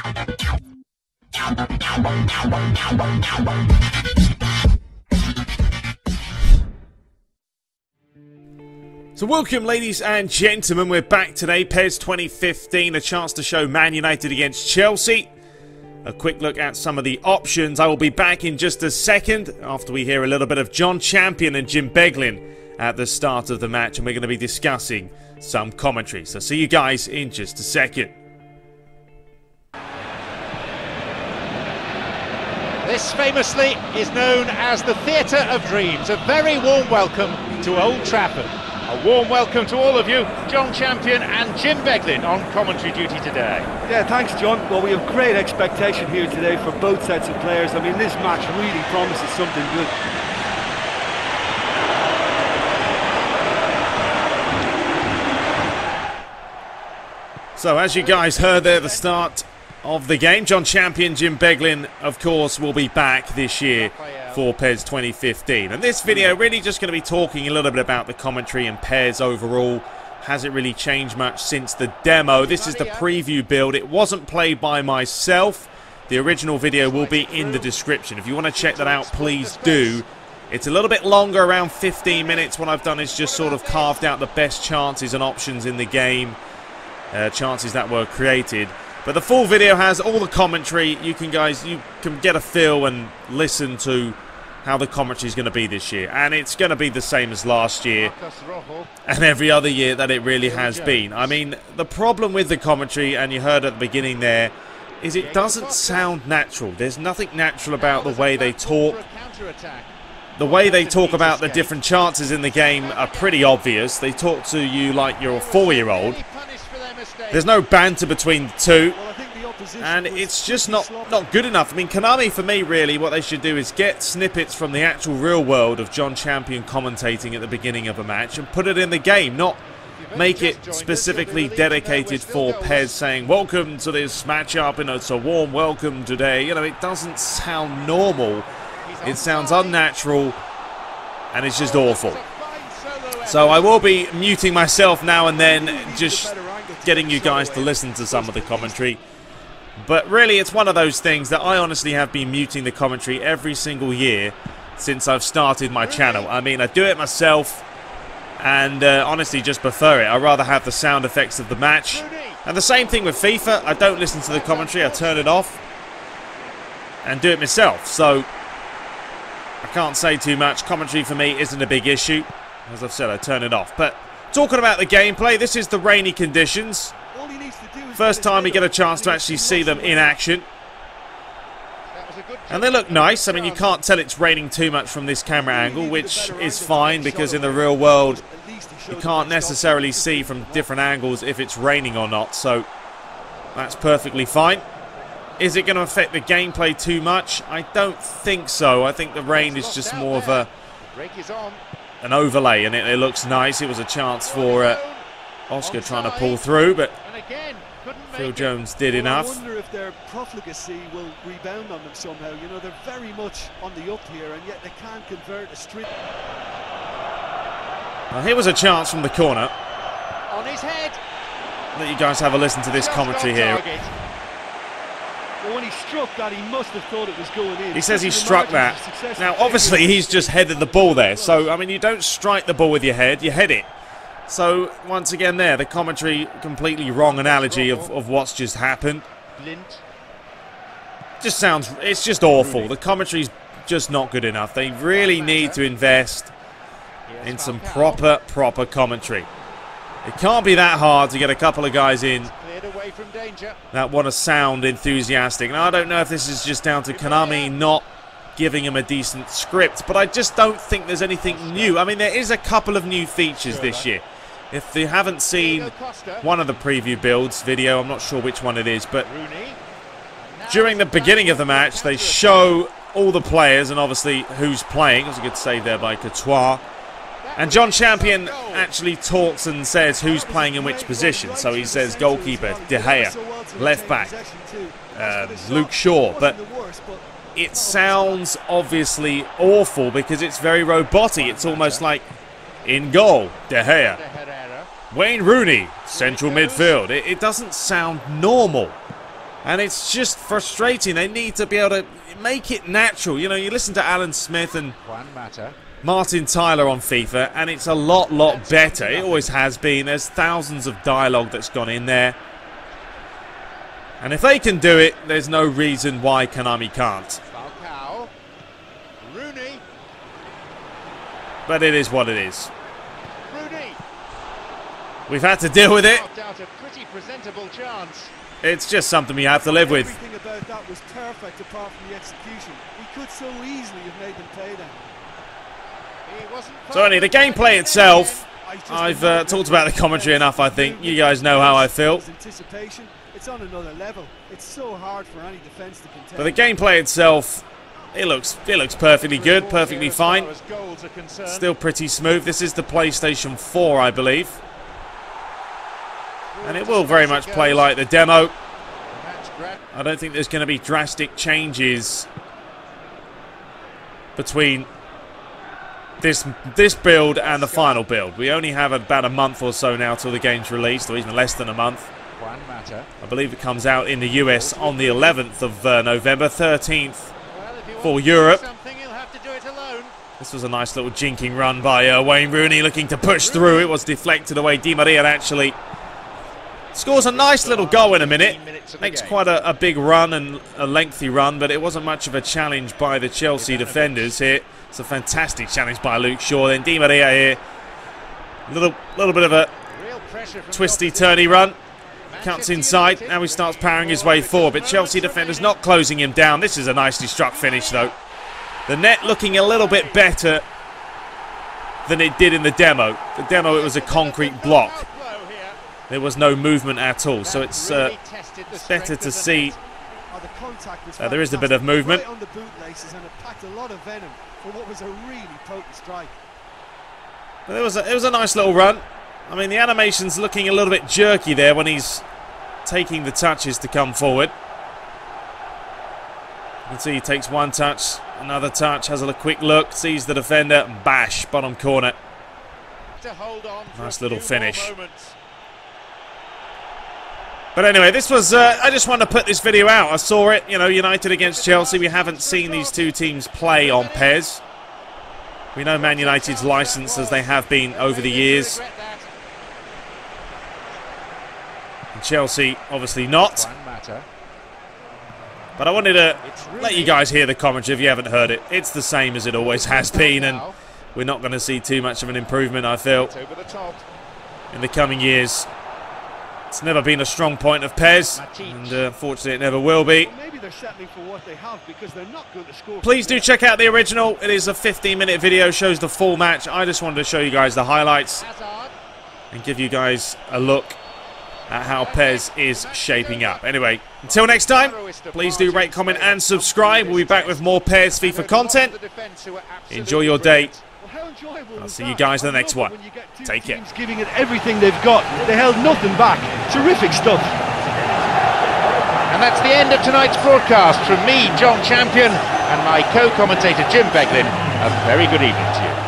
So welcome, ladies and gentlemen, we're back today, PES 2015, a chance to show Man United against Chelsea. A quick look at some of the options. I will be back in just a second after we hear a little bit of John Champion and Jim Beglin at the start of the match, and we're going to be discussing some commentary. So see you guys in just a second. This famously is known as the Theatre of Dreams. A very warm welcome to Old Trafford. A warm welcome to all of you, John Champion and Jim Beglin on commentary duty today. Yeah, thanks John. Well, we have great expectation here today for both sets of players. I mean, this match really promises something good. So as you guys heard there, the start of the game, John Champion, Jim Beglin, of course, will be back this year for PES 2015. And this video really just going to be talking a little bit about the commentary and PES overall. Hasn't really changed much since the demo. This is the preview build. It wasn't played by myself. The original video will be in the description. If you want to check that out, please do. It's a little bit longer, around 15 minutes. What I've done is just sort of carved out the best chances and options in the game. Chances that were created. But the full video has all the commentary. You can get a feel and listen to how the commentary is going to be this year. And it's going to be the same as last year and every other year that it really has been. I mean, the problem with the commentary, and you heard at the beginning there, is it doesn't sound natural. There's nothing natural about the way they talk. The way they talk about the different chances in the game are pretty obvious. They talk to you like you're a 4-year-old. There's no banter between the two, and it's just not good enough. I mean, Konami, for me, really, what they should do is get snippets from the actual real world of John Champion commentating at the beginning of a match and put it in the game, not make it specifically dedicated for PES, saying, welcome to this matchup, and it's a warm welcome today. You know, it doesn't sound normal. It sounds unnatural, and it's just awful. So I will be muting myself now and then, just getting you guys to listen to some of the commentary. But really, it's one of those things that I honestly have been muting the commentary every single year since I've started my channel. I mean, I do it myself, and honestly just prefer it. I'd rather have the sound effects of the match. And the same thing with FIFA. I don't listen to the commentary. I turn it off and do it myself. So I can't say too much. Commentary for me isn't a big issue. As I've said, I turn it off. But talking about the gameplay, this is the rainy conditions. First time we get a chance to actually see them in action. And they look nice. I mean, you can't tell it's raining too much from this camera angle, which is fine, because in the real world you can't necessarily see from different angles if it's raining or not. So that's perfectly fine. Is it going to affect the gameplay too much? I don't think so. I think the rain is just more of an overlay, and it looks nice. It was a chance for Oscar trying to pull through, but Phil Jones did enough. I wonder if their profligacy will rebound on them somehow. You know, they're very much on the up here, and yet they can't convert a straight. Well, here was a chance from the corner. On his head. Let you guys have a listen to this commentary here. Well, when he struck that, he must have thought it was going in. He says he struck that. Now, obviously, he's just headed the ball there. So, I mean, you don't strike the ball with your head, you head it. So, once again there, the commentary, completely wrong analogy of what's just happened. Just sounds, it's just awful. The commentary's just not good enough. They really need to invest in some proper commentary. It can't be that hard to get a couple of guys in that want to sound enthusiastic. Now, I don't know if this is just down to Konami not giving him a decent script, but I just don't think there's anything new. I mean, there is a couple of new features this year. If you haven't seen one of the preview builds video, I'm not sure which one it is, but during the beginning of the match, they show all the players and obviously who's playing. It was a good save there by Courtois. And John Champion actually talks and says who's playing in which position. So he says goalkeeper, De Gea, left back, Luke Shaw. But it sounds obviously awful because it's very robotic. It's almost like in goal, De Gea. Wayne Rooney, central midfield. It doesn't sound normal. And it's just frustrating. They need to be able to make it natural. You know, you listen to Alan Smith and Martin Tyler on FIFA, and it's a lot better. It always has been. There's thousands of dialogue that's gone in there. And if they can do it, there's no reason why Konami can't. But it is what it is. We've had to deal with it. It's just something we have to live with. Everything about that was perfect apart from the execution. He could so easily have made them pay them. So anyway, the gameplay itself, I've talked about the commentary enough, I think. You guys know how I feel. It's on another level. It's so hard for any defense to contend. But the gameplay itself, it looks perfectly good, perfectly fine. Still pretty smooth. This is the PlayStation 4, I believe. And it will very much play like the demo. I don't think there's going to be drastic changes between this build and the final build. We only have about a month or so now till the game's released, or even less than a month. I believe it comes out in the US on the 11th of November, 13th for Europe. This was a nice little jinking run by Wayne Rooney, looking to push through. It was deflected away. Di Maria actually scores a nice little goal in a minute. Makes quite a big run and a lengthy run, but it wasn't much of a challenge by the Chelsea defenders here. It's a fantastic challenge by Luke Shaw. Then Di Maria here. A little bit of a twisty, turny run. Cuts inside. Now he starts powering his way forward, but Chelsea defenders not closing him down. This is a nicely struck finish, though. The net looking a little bit better than it did in the demo. The demo, it was a concrete block. There was no movement at all, so it's better to see there is a bit of movement. But it was a nice little run. I mean, the animation's looking a little bit jerky there when he's taking the touches to come forward. You can see he takes one touch, another touch, has a quick look, sees the defender, bash, bottom corner. Nice little finish. But anyway, this was, I just wanted to put this video out. I saw it, you know, United against Chelsea. We haven't seen these two teams play on PES. We know Man United's licensed as they have been over the years. And Chelsea, obviously not. But I wanted to let you guys hear the commentary if you haven't heard it. It's the same as it always has been, and we're not going to see too much of an improvement, I feel, in the coming years. It's never been a strong point of PES, and unfortunately it never will be. Please do check out the original. It is a 15-minute video, shows the full match. I just wanted to show you guys the highlights and give you guys a look at how PES is shaping up. Anyway, until next time, please do rate, comment and subscribe. We'll be back with more PES FIFA content. Enjoy your day. I'll see you guys in the next one. Take care. Giving it everything they've got. They held nothing back. Terrific stuff. And that's the end of tonight's broadcast. From me, John Champion, and my co-commentator Jim Beglin. A very good evening to you.